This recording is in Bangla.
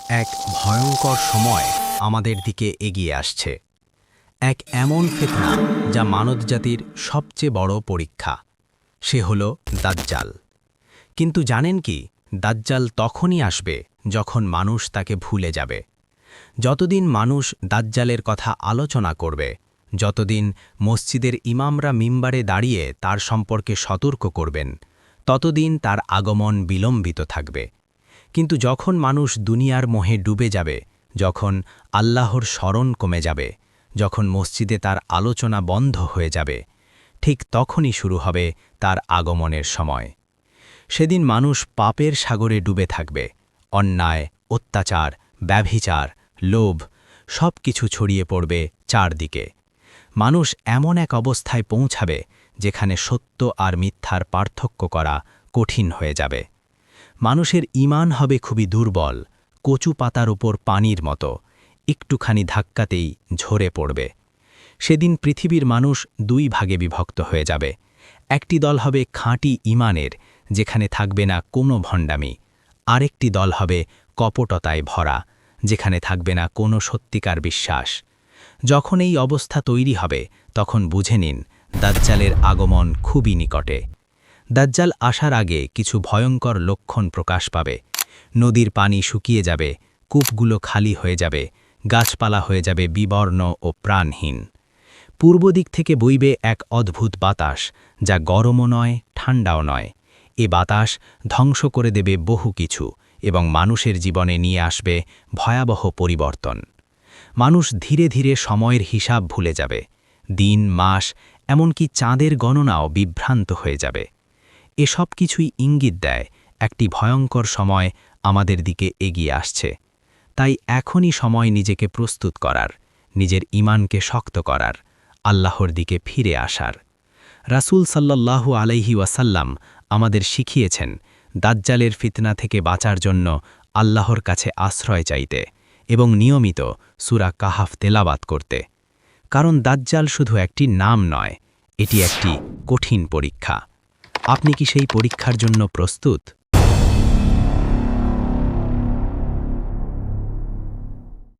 এক ভয়ঙ্কর সময় আমাদের দিকে এগিয়ে আসছে। এক এমন ফিতনা যা মানবজাতির সবচেয়ে বড় পরীক্ষা। সে হল দাজ্জাল। কিন্তু জানেন কি, দাজ্জাল তখনই আসবে যখন মানুষ তাকে ভুলে যাবে। যতদিন মানুষ দাজ্জালের কথা আলোচনা করবে, যতদিন মসজিদের ইমামরা মিম্বারে দাঁড়িয়ে তার সম্পর্কে সতর্ক করবেন, ততদিন তার আগমন বিলম্বিত থাকবে। কিন্তু যখন মানুষ দুনিয়ার মোহে ডুবে যাবে, যখন আল্লাহর স্মরণ কমে যাবে, যখন মসজিদে তার আলোচনা বন্ধ হয়ে যাবে, ঠিক তখনই শুরু হবে তার আগমনের সময়। সেদিন মানুষ পাপের সাগরে ডুবে থাকবে। অন্যায়, অত্যাচার, ব্যভিচার, লোভ সব কিছু ছড়িয়ে পড়বে চারদিকে। মানুষ এমন এক অবস্থায় পৌঁছাবে যেখানে সত্য আর মিথ্যার পার্থক্য করা কঠিন হয়ে যাবে। মানুষের ঈমান হবে খুবই দুর্বল, কচু পাতার উপর পানির মতো, একটুখানি ধাক্কাতেই ঝরে পড়বে। সেদিন পৃথিবীর মানুষ দুই ভাগে বিভক্ত হয়ে যাবে। একটি দল হবে খাঁটি ঈমানের, যেখানে থাকবে না কোনো ভণ্ডামি। আরেকটি দল হবে কপটতায় ভরা, যেখানে থাকবে না কোনো সত্যিকার বিশ্বাস। যখন এই অবস্থা তৈরি হবে, তখন বুঝে নিন দাজ্জালের আগমন খুবই নিকটে। দাজ্জাল আসার আগে কিছু ভয়ঙ্কর লক্ষণ প্রকাশ পাবে। নদীর পানি শুকিয়ে যাবে, কূপগুলো খালি হয়ে যাবে, গাছপালা হয়ে যাবে বিবর্ণ ও প্রাণহীন। পূর্ব দিক থেকে বইবে এক অদ্ভুত বাতাস, যা গরমও নয়, ঠান্ডাও নয়। এ বাতাস ধ্বংস করে দেবে বহু কিছু এবং মানুষের জীবনে নিয়ে আসবে ভয়াবহ পরিবর্তন। মানুষ ধীরে ধীরে সময়ের হিসাব ভুলে যাবে। দিন, মাস, এমনকি চাঁদের গণনাও বিভ্রান্ত হয়ে যাবে। এসব কিছুই ইঙ্গিত দেয় একটি ভয়ঙ্কর সময় আমাদের দিকে এগিয়ে আসছে। তাই এখনই সময় নিজেকে প্রস্তুত করার, নিজের ঈমানকে শক্ত করার, আল্লাহর দিকে ফিরে আসার। রাসূল সাল্লাল্লাহু আলাইহি ওয়াসাল্লাম আমাদের শিখিয়েছেন দাজ্জালের ফিতনা থেকে বাঁচার জন্য আল্লাহর কাছে আশ্রয় চাইতে এবং নিয়মিত সূরা কাহাফ তেলাওয়াত করতে। কারণ দাজ্জাল শুধু একটি নাম নয়, এটি একটি কঠিন পরীক্ষা। আপনি কি সেই পরীক্ষার জন্য প্রস্তুত?